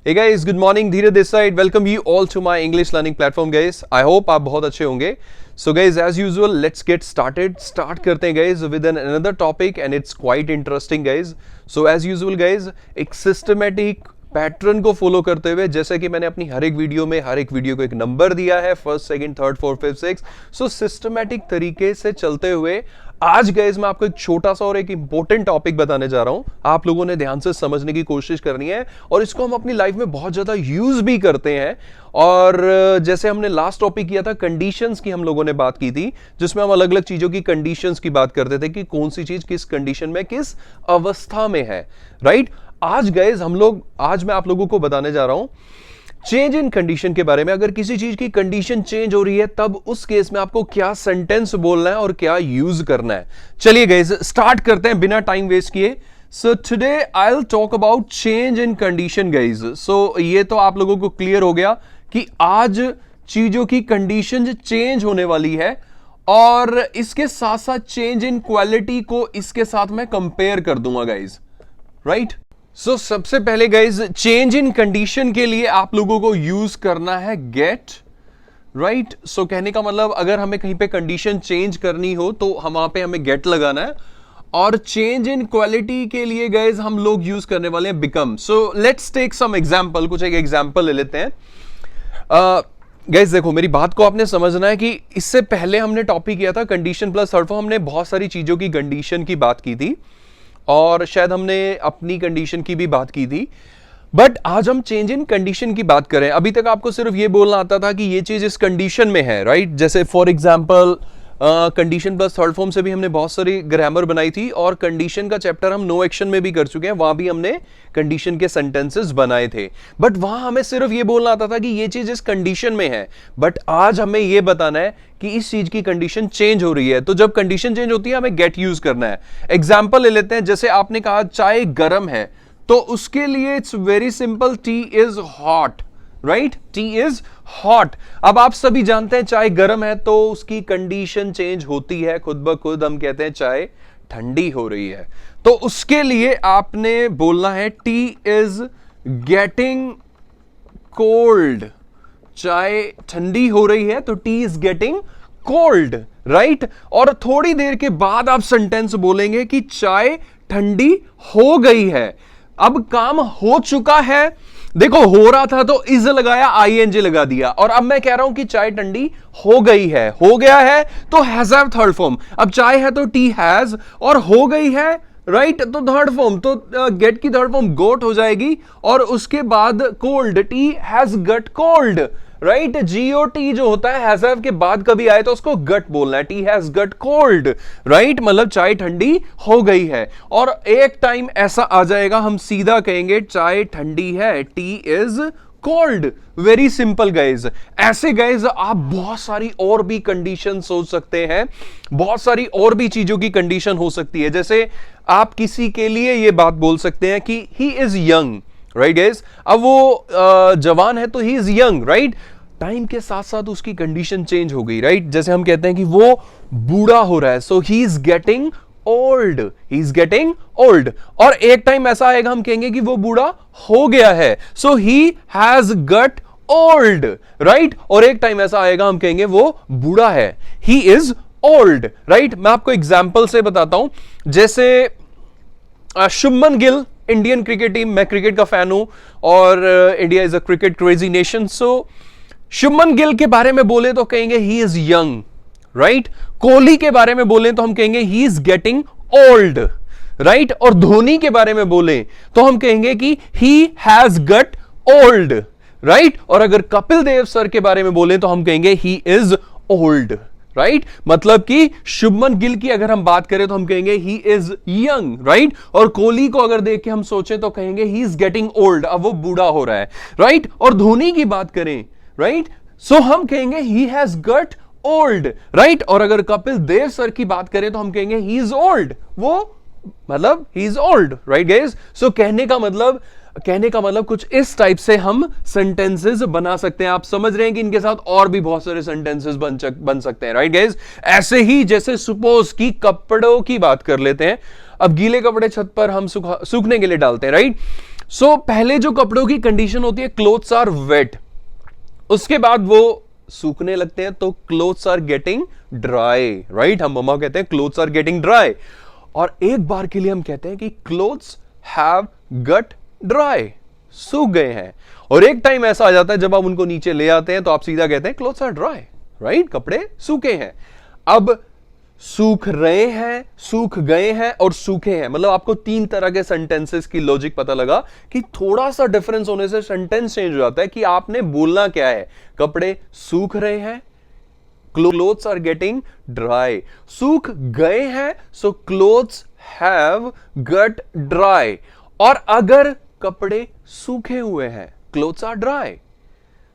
Hey guys, good morning. धीरे this side. Welcome you all to my English learning platform, guys. I hope आप बहुत अच्छे होंगे. So guys, as usual, let's get started. Start करते हैं guys with another topic and it's quite interesting, guys. So as usual, guys, एक systematic pattern को follow करते हुए, जैसे कि मैंने अपनी हर एक वीडियो को एक नंबर दिया है, first, second, third, fourth, fifth, six. So systematic तरीके से चलते हुए आज गाइस मैं आपको एक छोटा सा और एक इंपॉर्टेंट टॉपिक बताने जा रहा हूं. आप लोगों ने ध्यान से समझने की कोशिश करनी है और इसको हम अपनी लाइफ में बहुत ज्यादा यूज भी करते हैं. और जैसे हमने लास्ट टॉपिक किया था, कंडीशंस की हम लोगों ने बात की थी, जिसमें हम अलग अलग चीजों की कंडीशंस की बात करते थे कि कौन सी चीज किस कंडीशन में, किस अवस्था में है, राइट. आज मैं आप लोगों को बताने जा रहा हूं चेंज इन कंडीशन के बारे में. अगर किसी चीज की कंडीशन चेंज हो रही है तब उस केस में आपको क्या सेंटेंस बोलना है और क्या यूज करना है. चलिए गाइस स्टार्ट करते हैं बिना टाइम वेस्ट किए. So today I will talk about change in condition guys. So ये तो आप लोगों को क्लियर हो गया कि आज चीजों की कंडीशन चेंज होने वाली है और इसके साथ साथ चेंज इन क्वालिटी को इसके साथ मैं कंपेयर कर दूंगा गाइस, राइट. सो सबसे पहले गाइज चेंज इन कंडीशन के लिए आप लोगों को यूज करना है गेट, राइट. सो कहने का मतलब अगर हमें कहीं पे कंडीशन चेंज करनी हो तो वहां पे हमें गेट लगाना है. और चेंज इन क्वालिटी के लिए गाइज हम लोग यूज करने वाले हैं become. So let's take some example. कुछ एक एग्जांपल ले लेते हैं. गाइज देखो, मेरी बात को आपने समझना है कि इससे पहले हमने टॉपिक किया था कंडीशन प्लस थर्ड फॉर्म. हमने बहुत सारी चीजों की कंडीशन की बात की थी और शायद हमने अपनी कंडीशन की भी बात की थी. बट आज हम चेंज इन कंडीशन की बात करें. अभी तक आपको सिर्फ ये बोलना आता था कि ये चीज इस कंडीशन में है, राइट. जैसे for example condition plus third form से भी हमने बहुत सारी ग्रामर बनाई थी और कंडीशन का चैप्टर हम नो एक्शन में भी कर चुके हैं. वहां भी हमने कंडीशन के सेंटेंसेस बनाए थे. बट वहां हमें सिर्फ ये बोलना आता था कि ये चीज इस कंडीशन में है. बट आज हमें ये बताना है कि इस चीज की कंडीशन चेंज हो रही है. तो जब कंडीशन चेंज होती है हमें गेट यूज करना है. एग्जाम्पल ले लेते हैं. जैसे आपने कहा चाय गर्म है, तो उसके लिए it's very simple, T is hot, right. T is hot. अब आप सभी जानते हैं चाय गर्म है तो उसकी कंडीशन चेंज होती है. खुद ब खुद हम कहते हैं चाय ठंडी हो रही है. तो उसके लिए आपने बोलना है टी इज गेटिंग कोल्ड. चाय ठंडी हो रही है तो T is getting cold, right. और थोड़ी देर के बाद आप सेंटेंस बोलेंगे कि चाय ठंडी हो गई है. अब काम हो चुका है. देखो, हो रहा था तो इज लगाया, आईएनजी लगा दिया. और अब मैं कह रहा हूं कि चाय ठंडी हो गई है, हो गया है तो हैज हैव थर्ड फॉर्म. अब चाय है तो टी हैज, और हो गई है, राइट, तो थर्ड फॉर्म. तो गेट की थर्ड फॉर्म गोट हो जाएगी. और उसके बाद cold, tea has got cold, right. G O T है हैज हैव के बाद कभी आए तो उसको गट बोलना है. Tea has got cold, right. मतलब चाय ठंडी हो गई है. और एक टाइम ऐसा आ जाएगा हम सीधा कहेंगे चाय ठंडी है, T is cold. Very simple guys. ऐसे गाइज आप बहुत सारी और भी कंडीशन सोच सकते हैं. बहुत सारी और भी चीजों की कंडीशन हो सकती है. जैसे आप किसी के लिए यह बात बोल सकते हैं कि ही इज यंग, राइट गाइज. अब वो जवान है तो ही इज यंग, राइट. टाइम के साथ साथ उसकी कंडीशन चेंज हो गई, राइट. जैसे हम कहते हैं कि वो बूढ़ा हो रहा है, so he is getting old, he is getting old. और एक टाइम ऐसा आएगा हम कहेंगे कि वो बूढ़ा हो गया है, so he has got old, right. और एक टाइम ऐसा आएगा हम कहेंगे वो बूढ़ा है, ही इज ओल्ड, राइट. मैं आपको एग्जाम्पल से बताता हूं. जैसे Shubman Gill, Indian cricket team, मैं क्रिकेट का फैन हूं और India is a cricket crazy nation. So Shubman Gill के बारे में बोले तो कहेंगे he is young, right. Kohli के बारे में बोले तो हम कहेंगे he is getting old, right. और धोनी के बारे में बोले तो हम कहेंगे कि he has got old, right. और अगर कपिल देव सर के बारे में बोले तो हम कहेंगे ही इज ओल्ड, राइट. मतलब कि शुभमन गिल की अगर हम बात करें तो हम कहेंगे ही इज यंग, राइट. और कोहली को अगर देख के हम सोचें तो कहेंगे ही इज गेटिंग ओल्ड, अब वो बूढ़ा हो रहा है, राइट. और धोनी की बात करें, राइट, सो हम कहेंगे he has got old, right. और अगर कपिल देव सर की बात करें तो हम कहेंगे ही इज ओल्ड, वो मतलब he is old, right guys. So कहने का मतलब कुछ इस टाइप से हम सेंटेंसेस बना सकते हैं. आप समझ रहे हैं कि इनके साथ और भी बहुत सारे सेंटेंसेस बन सकते हैं, राइट गाइस. ऐसे ही जैसे सपोज की कपड़ों की बात कर लेते हैं. अब गीले कपड़े छत पर हम सूखने के लिए डालते हैं, राइट. सो पहले जो कपड़ों की कंडीशन होती है, क्लोथ्स आर वेट, उसके बाद वो सूखने लगते हैं तो clothes are getting dry, right. हम मम्मा कहते हैं क्लोथ्स आर गेटिंग ड्राई, और एक बार के लिए हम कहते हैं कि क्लोथ्स हैव गट ड्राई, सूख गए हैं। और एक टाइम ऐसा आ जाता है जब आप उनको नीचे ले आते हैं तो आप सीधा कहते हैं क्लोथ्स आर ड्राई, राइट, कपड़े सूखे हैं। अब सूख रहे हैं, सूख गए हैं और सूखे हैं, मतलब आपको तीन तरह के सेंटेंसेस की लॉजिक पता लगा कि थोड़ा सा डिफरेंस होने से सेंटेंस चेंज हो जाता है कि आपने बोलना क्या है। कपड़े सूख रहे हैं, क्लोथ्स आर गेटिंग ड्राई, सूख गए हैं, सो क्लोथ्स हैव गट ड्राई। और अगर कपड़े सूखे हुए हैं, क्लोथ्स आर ड्राई,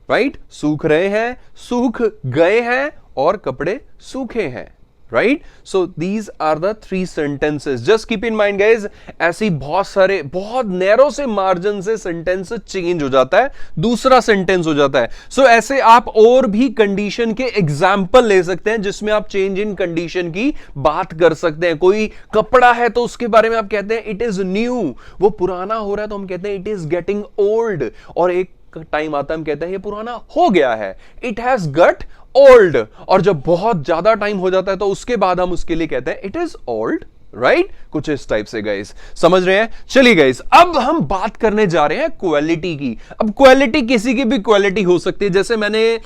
राइट, सूख रहे हैं, सूख गए हैं और कपड़े सूखे हैं, right. So these are the three sentences, just keep in mind guys. ऐसी बहुत सारे बहुत नैरो से मार्जिन से सेंटेंस चेंज हो जाता है, दूसरा सेंटेंस हो जाता है। सो ऐसे आप और भी कंडीशन के एग्जाम्पल ले सकते हैं जिसमें आप चेंज इन कंडीशन की बात कर सकते हैं। कोई कपड़ा है तो उसके बारे में आप कहते हैं इट इज न्यू, वो पुराना हो रहा है तो हम कहते हैं इट इज गेटिंग ओल्ड। और एक टाइम आता है हम कहते हैं ये पुराना हो गया है, इट हैज गट ओल्ड। और जब बहुत ज्यादा टाइम हो जाता है तो उसके बाद हम उसके लिए कहते हैं इट इज ओल्ड, राइट। कुछ इस टाइप से गाइस, समझ रहे हैं। चलिए गाइस, अब हम बात करने जा रहे हैं क्वालिटी की। अब क्वालिटी किसी की भी क्वालिटी हो सकती है, जैसे मैंने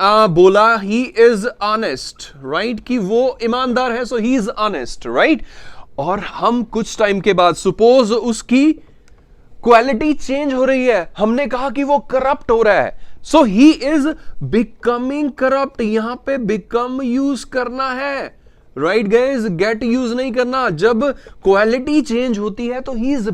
बोला ही इज ऑनेस्ट, राइट, कि वो ईमानदार है, so he is honest, right. और हम कुछ टाइम के बाद सपोज उसकी क्वालिटी चेंज हो रही है, हमने कहा कि वो करप्ट हो रहा है, so he is becoming corrupt. यहां पे बिकम यूज करना है, राइट गाइज, गेट यूज नहीं करना। जब क्वालिटी चेंज होती है तो ही इज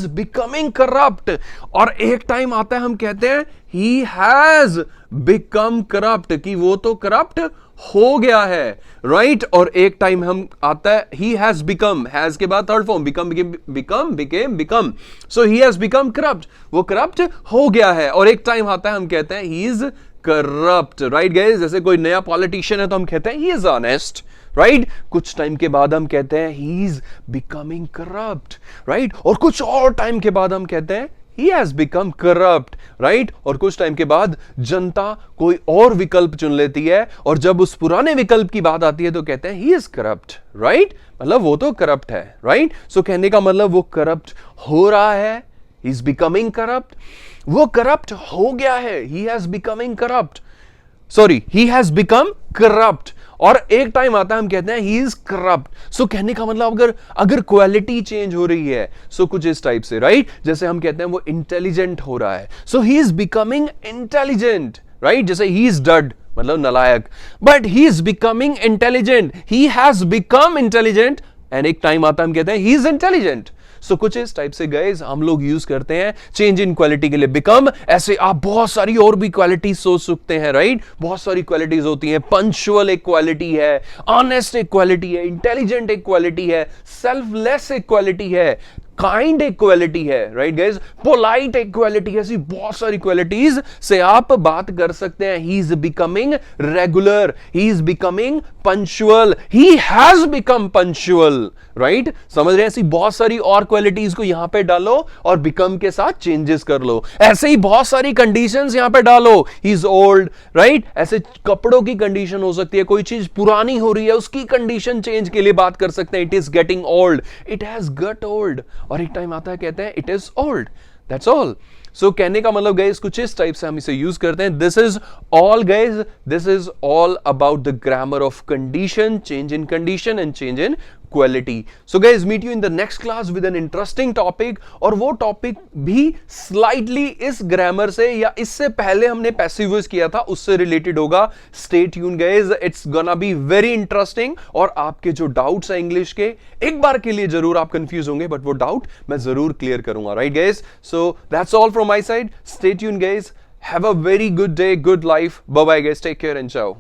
बिकमिंग करप्ट। और एक टाइम आता है हम कहते हैं ही हैज बिकम करप्ट, कि वो तो करप्ट हो गया है, राइट। और एक टाइम हम आता है ही हैज बिकम, हैज के बाद third form become, so he has become corrupt, वो करप्ट हो गया है। और एक टाइम आता है हम कहते हैं he is corrupt, right guys. जैसे कोई नया पॉलिटिशियन है तो हम कहते हैं ही इज ऑनेस्ट, राइट। कुछ टाइम के बाद हम कहते हैं ही इज बिकमिंग करप्ट, राइट। और कुछ और टाइम के बाद हम कहते हैं he has become corrupt, right? और कुछ टाइम के बाद जनता कोई और विकल्प चुन लेती है, और जब उस पुराने विकल्प की बात आती है तो कहते हैं he is corrupt, right? मतलब वो तो करप्ट है, right? सो कहने का मतलब वो करप्ट हो रहा है, he is becoming corrupt, वो करप्ट हो गया है, he has becoming corrupt, sorry, he has become corrupt। और एक टाइम आता है हम कहते हैं ही इज करप्ट। सो कहने का मतलब अगर क्वालिटी चेंज हो रही है, सो कुछ इस टाइप से, राइट। जैसे हम कहते हैं वो इंटेलिजेंट हो रहा है, so he is becoming intelligent, right. जैसे ही इज डड मतलब नलायक, but he is becoming intelligent, he has become intelligent. And एक टाइम आता है हम कहते हैं ही इज इंटेलिजेंट। सो कुछ इस टाइप से गाइज हम लोग यूज करते हैं चेंज इन क्वालिटी के लिए बिकम। ऐसे आप बहुत सारी और भी क्वालिटीज सोच सकते हैं, राइट। बहुत सारी क्वालिटीज होती हैं, पंक्चुअल एक क्वालिटी है, ऑनेस्ट एक क्वालिटी है, इंटेलिजेंट एक क्वालिटी है, सेल्फलेस एक क्वालिटी है, काइंड एक क्वालिटी है, राइट गाइज, पोलाइट एक क्वालिटी है। ऐसी बहुत सारी क्वालिटीज से आप बात कर सकते हैं। ही is becoming regular, he is becoming punctual, he has become punctual, right. समझ रहे हैं। ऐसी बहुत सारी और क्वालिटीज को यहां पे डालो और बिकम के साथ चेंजेस कर लो। ऐसे ही बहुत सारी कंडीशंस यहां पे डालो, ही इज ओल्ड, राइट। ऐसे कपड़ों की कंडीशन हो सकती है, कोई चीज पुरानी हो रही है उसकी कंडीशन चेंज के लिए बात कर सकते हैं, it is getting old, it has got old. और एक टाइम आता है कहते हैं it is old, that's all. So कहने का मतलब गाइस कुछ इस टाइप से हम इसे यूज करते हैं। This is all guys, this is all about the grammar of condition, change in condition and change in quality. So guys meet you in the next class with an interesting topic, और वो topic भी slightly इस grammar से या इससे पहले हमने passive voice किया था उससे रिलेटेड होगा। Stay tune guys, it's gonna be very interesting. और आपके जो डाउट्स हैं इंग्लिश के, एक बार के लिए जरूर आप कंफ्यूज होंगे, बट वो डाउट मैं जरूर क्लियर करूंगा, right guys. So that's all from my side, stay tune guys, have a very good day, good life, bye bye guys, take care and चाओ।